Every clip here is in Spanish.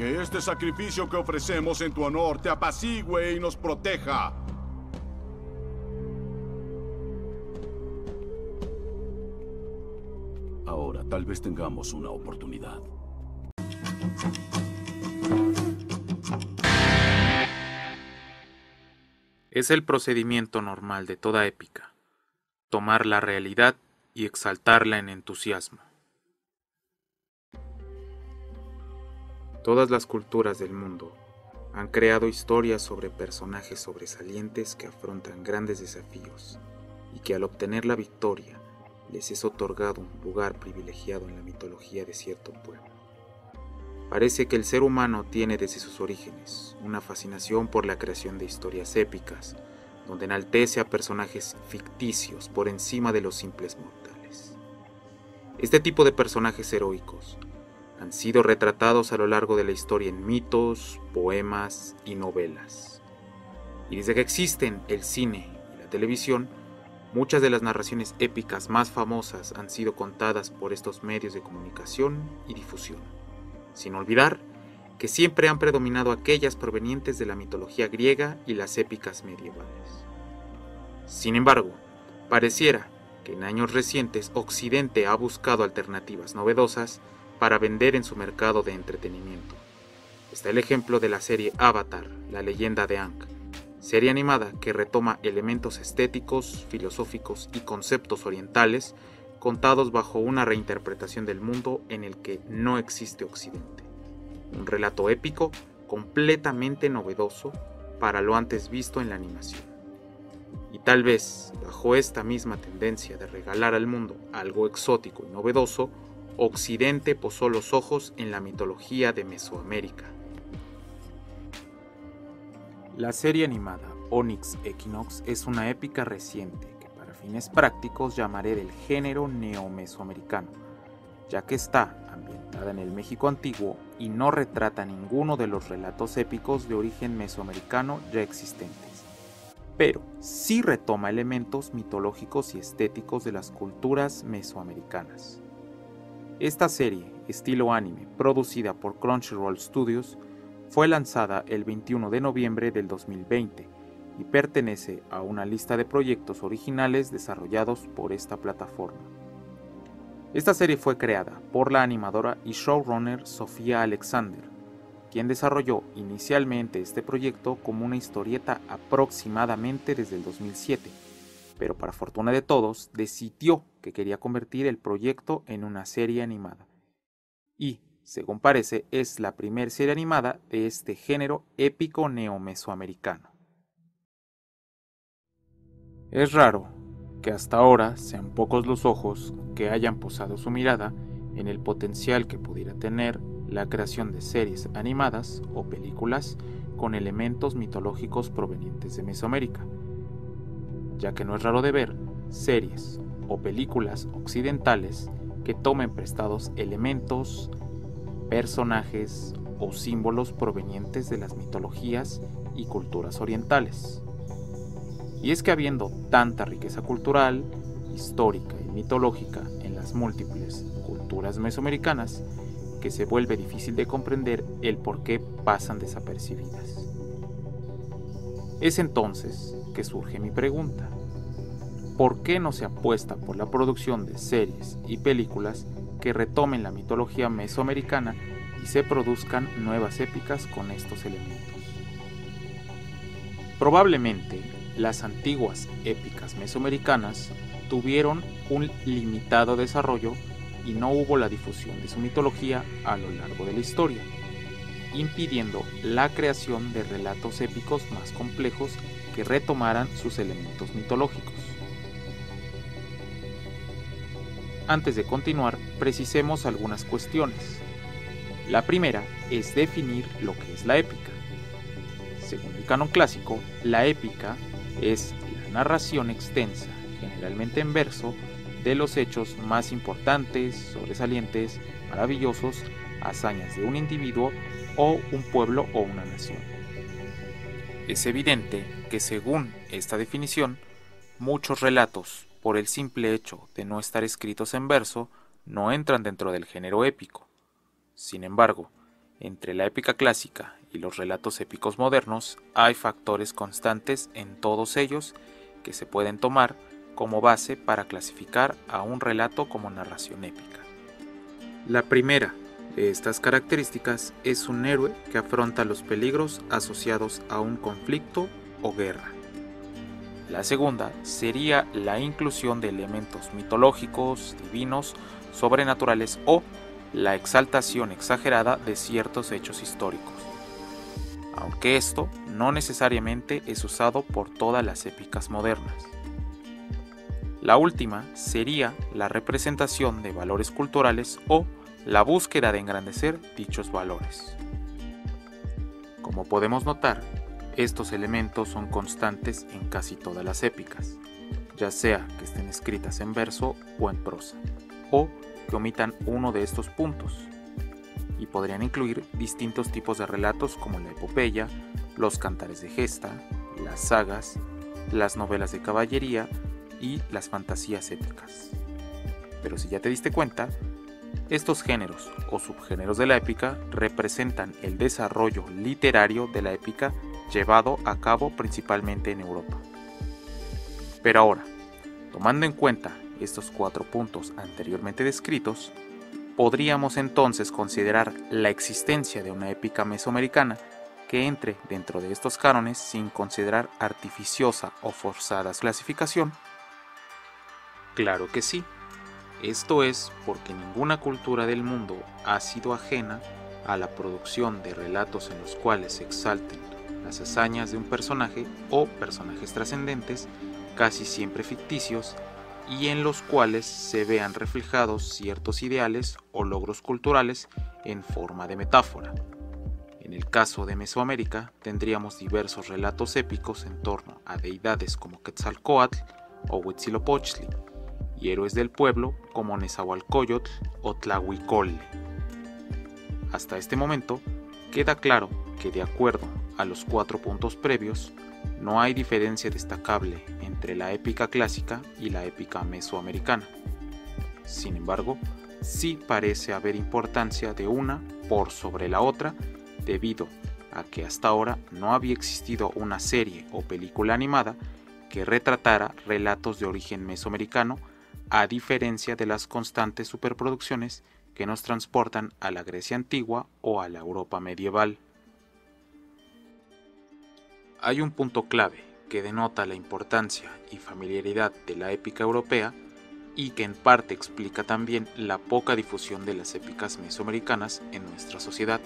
Que este sacrificio que ofrecemos en tu honor te apacigüe y nos proteja. Ahora tal vez tengamos una oportunidad. Es el procedimiento normal de toda épica, tomar la realidad y exaltarla en entusiasmo. Todas las culturas del mundo han creado historias sobre personajes sobresalientes que afrontan grandes desafíos y que al obtener la victoria les es otorgado un lugar privilegiado en la mitología de cierto pueblo. Parece que el ser humano tiene desde sus orígenes una fascinación por la creación de historias épicas, donde enaltece a personajes ficticios por encima de los simples mortales. Este tipo de personajes heroicos han sido retratados a lo largo de la historia en mitos, poemas y novelas. Y desde que existen el cine y la televisión, muchas de las narraciones épicas más famosas han sido contadas por estos medios de comunicación y difusión, sin olvidar que siempre han predominado aquellas provenientes de la mitología griega y las épicas medievales. Sin embargo, pareciera que en años recientes Occidente ha buscado alternativas novedosas para vender en su mercado de entretenimiento. Está el ejemplo de la serie Avatar, la leyenda de Aang, serie animada que retoma elementos estéticos, filosóficos y conceptos orientales contados bajo una reinterpretación del mundo en el que no existe Occidente. Un relato épico completamente novedoso para lo antes visto en la animación. Y tal vez, bajo esta misma tendencia de regalar al mundo algo exótico y novedoso, Occidente posó los ojos en la mitología de Mesoamérica. La serie animada Onyx Equinox es una épica reciente que para fines prácticos llamaré del género neo-mesoamericano, ya que está ambientada en el México antiguo y no retrata ninguno de los relatos épicos de origen mesoamericano ya existentes, pero sí retoma elementos mitológicos y estéticos de las culturas mesoamericanas. Esta serie, estilo anime, producida por Crunchyroll Studios, fue lanzada el 21 de noviembre del 2020 y pertenece a una lista de proyectos originales desarrollados por esta plataforma. Esta serie fue creada por la animadora y showrunner Sofía Alexander, quien desarrolló inicialmente este proyecto como una historieta aproximadamente desde el 2007, pero para fortuna de todos, decidió que quería convertir el proyecto en una serie animada. Y, según parece, es la primera serie animada de este género épico neo-mesoamericano. Es raro que hasta ahora sean pocos los ojos que hayan posado su mirada en el potencial que pudiera tener la creación de series animadas o películas con elementos mitológicos provenientes de Mesoamérica, ya que no es raro de ver series o películas occidentales que tomen prestados elementos, personajes o símbolos provenientes de las mitologías y culturas orientales. Y es que habiendo tanta riqueza cultural, histórica y mitológica en las múltiples culturas mesoamericanas, que se vuelve difícil de comprender el por qué pasan desapercibidas. Es entonces que surge mi pregunta: ¿por qué no se apuesta por la producción de series y películas que retomen la mitología mesoamericana y se produzcan nuevas épicas con estos elementos? Probablemente, las antiguas épicas mesoamericanas tuvieron un limitado desarrollo y no hubo la difusión de su mitología a lo largo de la historia, impidiendo la creación de relatos épicos más complejos que retomaran sus elementos mitológicos. Antes de continuar, precisemos algunas cuestiones. La primera es definir lo que es la épica. Según el canon clásico, la épica es la narración extensa, generalmente en verso, de los hechos más importantes, sobresalientes, maravillosos, hazañas de un individuo o un pueblo o una nación. Es evidente que según esta definición, muchos relatos, por el simple hecho de no estar escritos en verso, no entran dentro del género épico. Sin embargo, Entre la épica clásica y los relatos épicos modernos hay factores constantes en todos ellos que se pueden tomar como base para clasificar a un relato como narración épica. La primera de estas características es un héroe que afronta los peligros asociados a un conflicto o guerra. La segunda sería la inclusión de elementos mitológicos, divinos, sobrenaturales o la exaltación exagerada de ciertos hechos históricos, aunque esto no necesariamente es usado por todas las épicas modernas. La última sería la representación de valores culturales o la búsqueda de engrandecer dichos valores. Como podemos notar, estos elementos son constantes en casi todas las épicas, ya sea que estén escritas en verso o en prosa, o que omitan uno de estos puntos, y podrían incluir distintos tipos de relatos como la epopeya, los cantares de gesta, las sagas, las novelas de caballería y las fantasías épicas. Pero si ya te diste cuenta, estos géneros o subgéneros de la épica representan el desarrollo literario de la épica llevado a cabo principalmente en Europa. Pero ahora, tomando en cuenta estos 4 puntos anteriormente descritos, podríamos entonces considerar la existencia de una épica mesoamericana que entre dentro de estos cánones sin considerar artificiosa o forzada clasificación. Claro que sí. Esto es porque ninguna cultura del mundo ha sido ajena a la producción de relatos en los cuales se exalten las hazañas de un personaje o personajes trascendentes, casi siempre ficticios, y en los cuales se vean reflejados ciertos ideales o logros culturales en forma de metáfora. En el caso de Mesoamérica, tendríamos diversos relatos épicos en torno a deidades como Quetzalcóatl o Huitzilopochtli, y héroes del pueblo como Nezahualcóyotl o Tlahuicolli. Hasta este momento, queda claro que de acuerdo a los 4 puntos previos, no hay diferencia destacable entre la épica clásica y la épica mesoamericana. Sin embargo, sí parece haber importancia de una por sobre la otra, debido a que hasta ahora no había existido una serie o película animada que retratara relatos de origen mesoamericano, a diferencia de las constantes superproducciones que nos transportan a la Grecia antigua o a la Europa medieval. Hay un punto clave que denota la importancia y familiaridad de la épica europea y que en parte explica también la poca difusión de las épicas mesoamericanas en nuestra sociedad.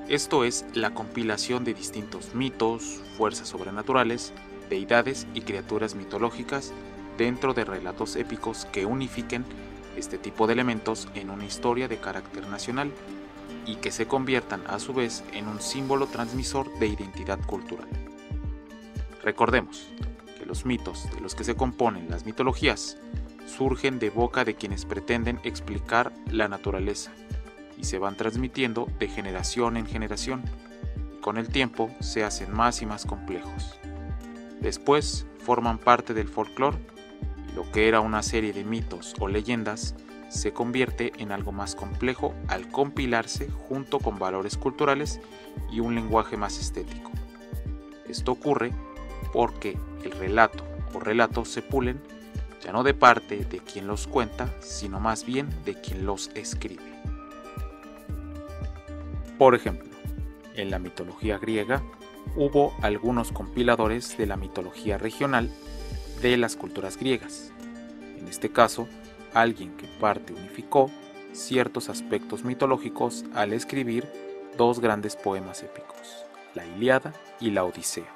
Esto es la compilación de distintos mitos, fuerzas sobrenaturales, deidades y criaturas mitológicas dentro de relatos épicos que unifiquen este tipo de elementos en una historia de carácter nacional y que se conviertan a su vez en un símbolo transmisor de identidad cultural. Recordemos que los mitos de los que se componen las mitologías surgen de boca de quienes pretenden explicar la naturaleza y se van transmitiendo de generación en generación, y con el tiempo se hacen más y más complejos. Después forman parte del folclore, y lo que era una serie de mitos o leyendas se convierte en algo más complejo al compilarse junto con valores culturales y un lenguaje más estético. Esto ocurre porque el relato o relatos se pulen ya no de parte de quien los cuenta, sino más bien de quien los escribe. Por ejemplo, en la mitología griega hubo algunos compiladores de la mitología regional de las culturas griegas. En este caso, alguien que parte unificó ciertos aspectos mitológicos al escribir 2 grandes poemas épicos, la Ilíada y la Odisea.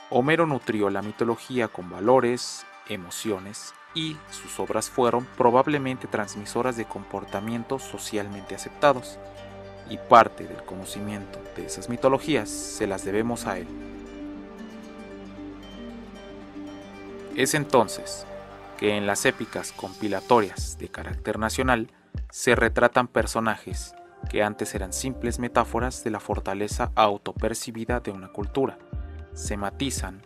Homero nutrió la mitología con valores, emociones, y sus obras fueron probablemente transmisoras de comportamientos socialmente aceptados, y parte del conocimiento de esas mitologías se las debemos a él. Es entonces que en las épicas compilatorias de carácter nacional se retratan personajes que antes eran simples metáforas de la fortaleza autopercibida de una cultura. Se matizan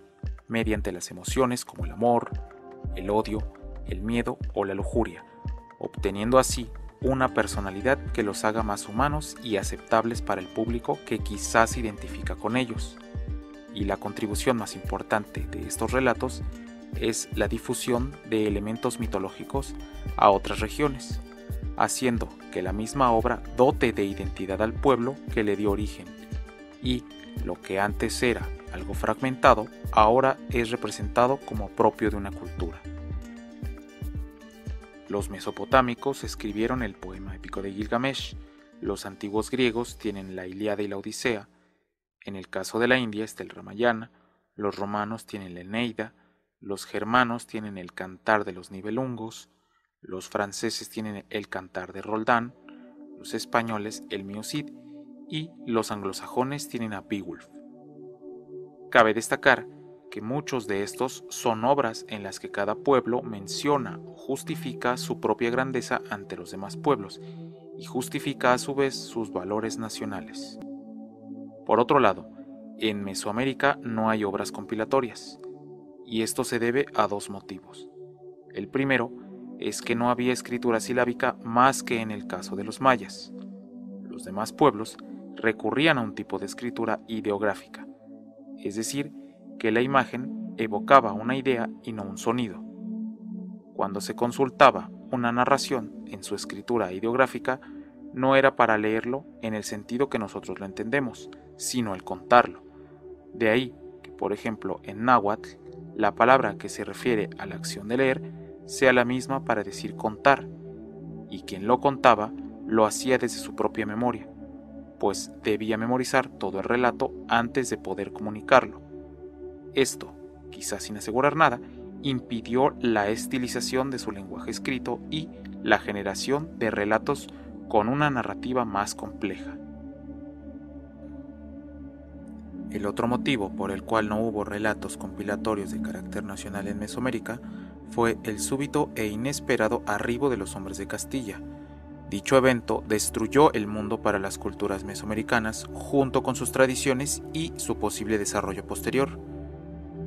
mediante las emociones como el amor, el odio, el miedo o la lujuria, obteniendo así una personalidad que los haga más humanos y aceptables para el público que quizás se identifica con ellos. Y la contribución más importante de estos relatos es la difusión de elementos mitológicos a otras regiones, haciendo que la misma obra dote de identidad al pueblo que le dio origen, y lo que antes era algo fragmentado, ahora es representado como propio de una cultura. Los mesopotámicos escribieron el poema épico de Gilgamesh, los antiguos griegos tienen la Ilíada y la Odisea, en el caso de la India está el Ramayana, los romanos tienen la Eneida, los germanos tienen el Cantar de los Nibelungos, los franceses tienen el Cantar de Roldán, los españoles el Miocid y los anglosajones tienen a Beowulf. Cabe destacar que muchos de estos son obras en las que cada pueblo menciona o justifica su propia grandeza ante los demás pueblos y justifica a su vez sus valores nacionales. Por otro lado, en Mesoamérica no hay obras compilatorias, y esto se debe a dos motivos. El primero es que no había escritura silábica más que en el caso de los mayas. Los demás pueblos recurrían a un tipo de escritura ideográfica, es decir, que la imagen evocaba una idea y no un sonido. Cuando se consultaba una narración en su escritura ideográfica, no era para leerlo en el sentido que nosotros lo entendemos, sino el contarlo. De ahí que, por ejemplo, en náhuatl, la palabra que se refiere a la acción de leer sea la misma para decir contar, y quien lo contaba lo hacía desde su propia memoria, pues debía memorizar todo el relato antes de poder comunicarlo. Esto, quizás sin asegurar nada, impidió la estilización de su lenguaje escrito y la generación de relatos con una narrativa más compleja. El otro motivo por el cual no hubo relatos compilatorios de carácter nacional en Mesoamérica fue el súbito e inesperado arribo de los hombres de Castilla. Dicho evento destruyó el mundo para las culturas mesoamericanas junto con sus tradiciones y su posible desarrollo posterior.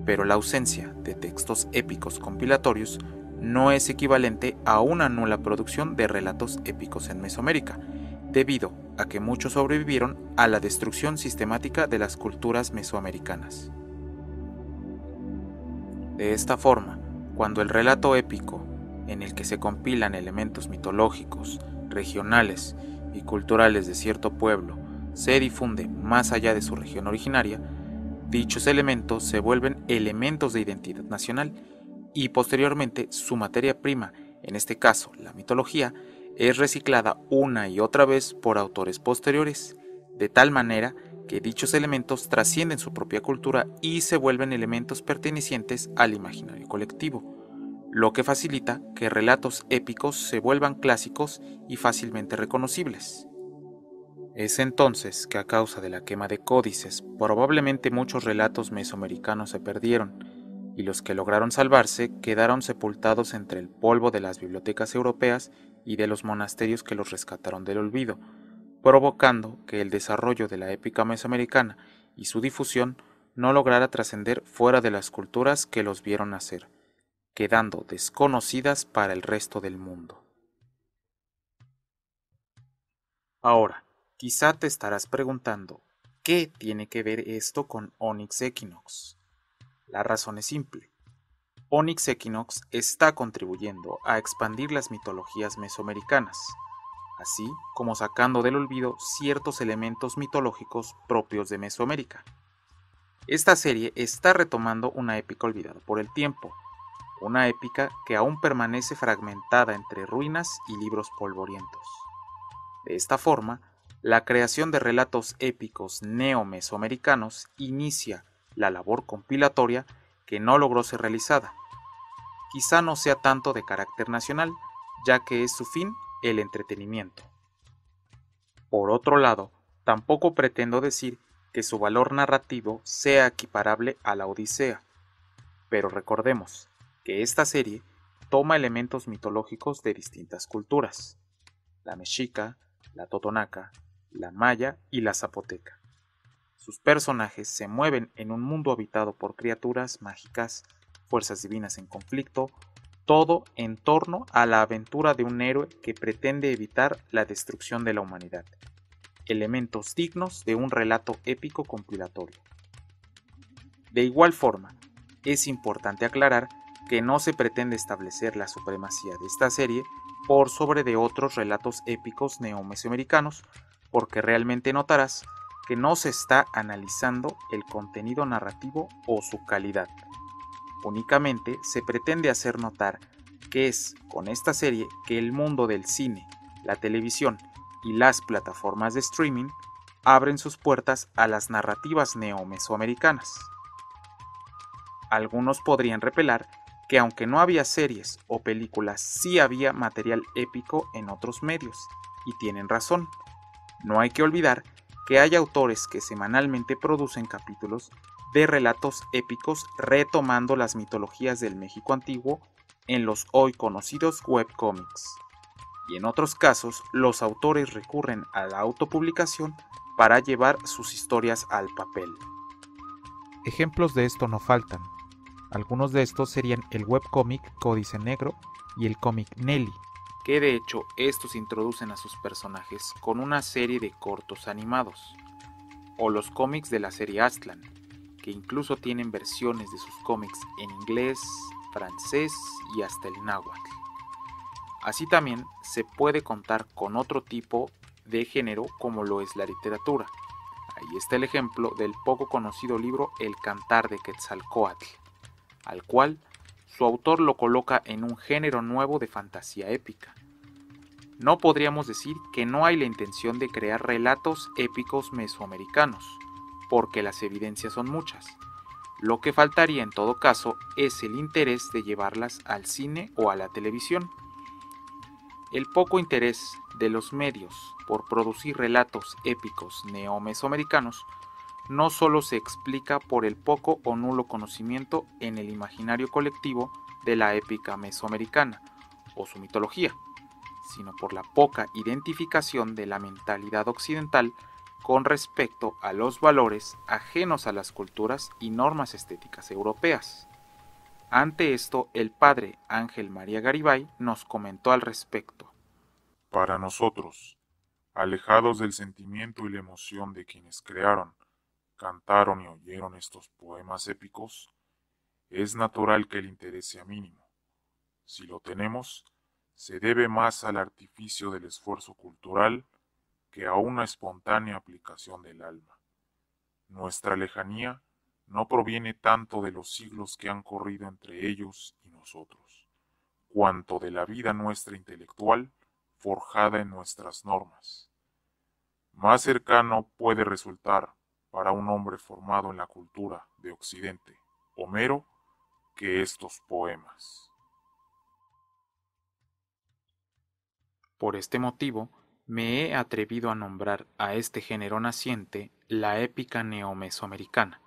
Pero la ausencia de textos épicos compilatorios no es equivalente a una nula producción de relatos épicos en Mesoamérica, debido a que muchos sobrevivieron a la destrucción sistemática de las culturas mesoamericanas. De esta forma, cuando el relato épico, en el que se compilan elementos mitológicos, regionales y culturales de cierto pueblo, se difunde más allá de su región originaria, dichos elementos se vuelven elementos de identidad nacional y posteriormente su materia prima, en este caso la mitología, es reciclada una y otra vez por autores posteriores, de tal manera que dichos elementos trascienden su propia cultura y se vuelven elementos pertenecientes al imaginario colectivo, lo que facilita que relatos épicos se vuelvan clásicos y fácilmente reconocibles. Es entonces que a causa de la quema de códices, probablemente muchos relatos mesoamericanos se perdieron, y los que lograron salvarse quedaron sepultados entre el polvo de las bibliotecas europeas y de los monasterios que los rescataron del olvido, provocando que el desarrollo de la épica mesoamericana y su difusión no lograra trascender fuera de las culturas que los vieron nacer, quedando desconocidas para el resto del mundo. Ahora, quizá te estarás preguntando, ¿qué tiene que ver esto con Onyx Equinox? La razón es simple. Onyx Equinox está contribuyendo a expandir las mitologías mesoamericanas, así como sacando del olvido ciertos elementos mitológicos propios de Mesoamérica. Esta serie está retomando una épica olvidada por el tiempo, una épica que aún permanece fragmentada entre ruinas y libros polvorientos. De esta forma, la creación de relatos épicos neo-mesoamericanos inicia la labor compilatoria que no logró ser realizada. Quizá no sea tanto de carácter nacional, ya que es su fin el entretenimiento. Por otro lado, tampoco pretendo decir que su valor narrativo sea equiparable a la Odisea, pero recordemos que esta serie toma elementos mitológicos de distintas culturas: la mexica, la totonaca, la maya y la zapoteca. Sus personajes se mueven en un mundo habitado por criaturas mágicas, fuerzas divinas en conflicto, todo en torno a la aventura de un héroe que pretende evitar la destrucción de la humanidad, elementos dignos de un relato épico compilatorio. De igual forma, es importante aclarar que no se pretende establecer la supremacía de esta serie por sobre de otros relatos épicos neomesoamericanos, porque realmente notarás que no se está analizando el contenido narrativo o su calidad. Únicamente se pretende hacer notar que es con esta serie que el mundo del cine, la televisión y las plataformas de streaming abren sus puertas a las narrativas neomesoamericanas. Algunos podrían repelar que aunque no había series o películas, sí había material épico en otros medios, y tienen razón. No hay que olvidar que hay autores que semanalmente producen capítulos de relatos épicos retomando las mitologías del México antiguo en los hoy conocidos webcomics. Y en otros casos, los autores recurren a la autopublicación para llevar sus historias al papel. Ejemplos de esto no faltan. Algunos de estos serían el webcómic Códice Negro y el cómic Nelly, que de hecho estos introducen a sus personajes con una serie de cortos animados, o los cómics de la serie Aztlán, que incluso tienen versiones de sus cómics en inglés, francés y hasta el náhuatl. Así también se puede contar con otro tipo de género como lo es la literatura. Ahí está el ejemplo del poco conocido libro El Cantar de Quetzalcóatl, al cual su autor lo coloca en un género nuevo de fantasía épica. No podríamos decir que no hay la intención de crear relatos épicos mesoamericanos, porque las evidencias son muchas. Lo que faltaría en todo caso es el interés de llevarlas al cine o a la televisión. El poco interés de los medios por producir relatos épicos neomesoamericanos no solo se explica por el poco o nulo conocimiento en el imaginario colectivo de la épica mesoamericana o su mitología, sino por la poca identificación de la mentalidad occidental con respecto a los valores ajenos a las culturas y normas estéticas europeas. Ante esto, el padre Ángel María Garibay nos comentó al respecto. Para nosotros, alejados del sentimiento y la emoción de quienes crearon, cantaron y oyeron estos poemas épicos, es natural que el interés sea mínimo. Si lo tenemos, se debe más al artificio del esfuerzo cultural que a una espontánea aplicación del alma. Nuestra lejanía no proviene tanto de los siglos que han corrido entre ellos y nosotros, cuanto de la vida nuestra intelectual forjada en nuestras normas. Más cercano puede resultar para un hombre formado en la cultura de Occidente, Homero, que estos poemas. Por este motivo, me he atrevido a nombrar a este género naciente la épica neomesoamericana.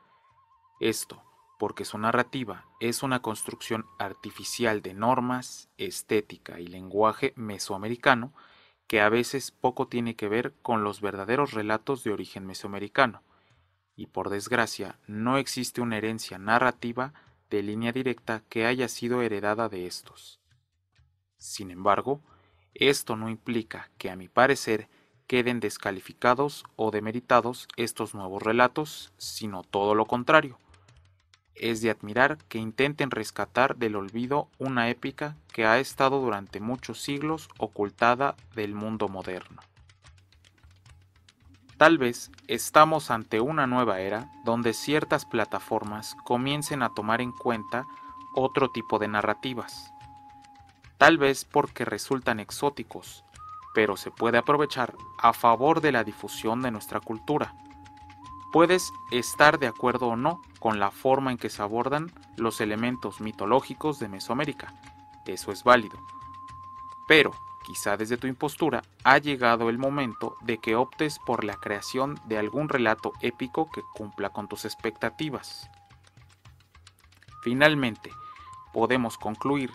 Esto porque su narrativa es una construcción artificial de normas, estética y lenguaje mesoamericano que a veces poco tiene que ver con los verdaderos relatos de origen mesoamericano, y por desgracia no existe una herencia narrativa de línea directa que haya sido heredada de estos. Sin embargo, esto no implica que a mi parecer queden descalificados o demeritados estos nuevos relatos, sino todo lo contrario. Es de admirar que intenten rescatar del olvido una épica que ha estado durante muchos siglos ocultada del mundo moderno. Tal vez estamos ante una nueva era donde ciertas plataformas comiencen a tomar en cuenta otro tipo de narrativas. Tal vez porque resultan exóticos, pero se puede aprovechar a favor de la difusión de nuestra cultura. Puedes estar de acuerdo o no con la forma en que se abordan los elementos mitológicos de Mesoamérica, eso es válido. Pero, quizá desde tu impostura, ha llegado el momento de que optes por la creación de algún relato épico que cumpla con tus expectativas. Finalmente, podemos concluir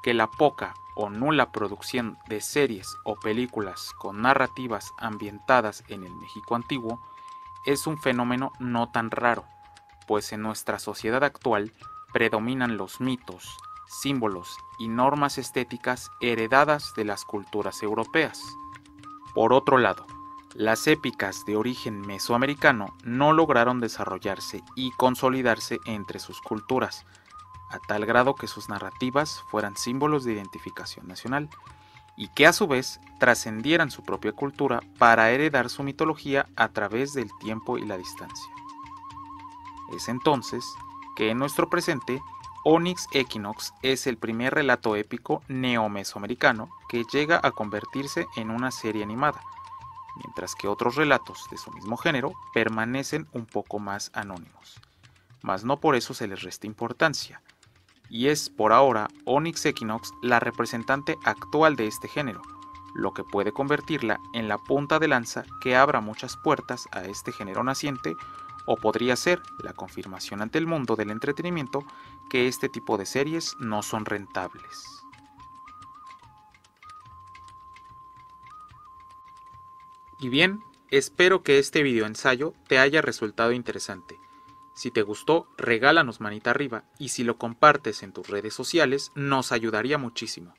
que la poca o nula producción de series o películas con narrativas ambientadas en el México antiguo es un fenómeno no tan raro, pues en nuestra sociedad actual predominan los mitos, símbolos y normas estéticas heredadas de las culturas europeas. Por otro lado, las épicas de origen mesoamericano no lograron desarrollarse y consolidarse entre sus culturas, a tal grado que sus narrativas fueran símbolos de identificación nacional, y que a su vez trascendieran su propia cultura para heredar su mitología a través del tiempo y la distancia. Es entonces que en nuestro presente, Onyx Equinox es el primer relato épico neo-mesoamericano que llega a convertirse en una serie animada, mientras que otros relatos de su mismo género permanecen un poco más anónimos, mas no por eso se les resta importancia, y es por ahora Onyx Equinox la representante actual de este género, lo que puede convertirla en la punta de lanza que abra muchas puertas a este género naciente, o podría ser la confirmación ante el mundo del entretenimiento que este tipo de series no son rentables. Y bien, espero que este video ensayo te haya resultado interesante. Si te gustó, regálanos manita arriba y si lo compartes en tus redes sociales, nos ayudaría muchísimo.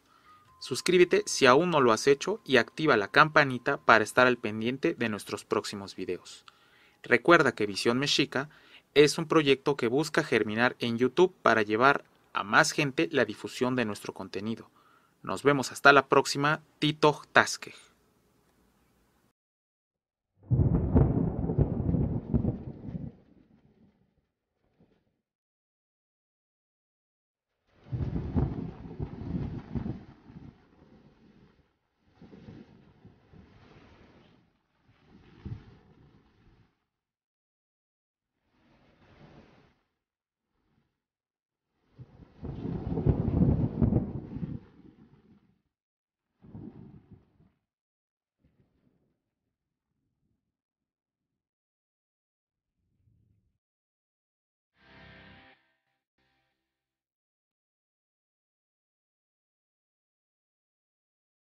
Suscríbete si aún no lo has hecho y activa la campanita para estar al pendiente de nuestros próximos videos. Recuerda que Visión Mexica es un proyecto que busca germinar en YouTube para llevar a más gente la difusión de nuestro contenido. Nos vemos hasta la próxima. Tito Tasque.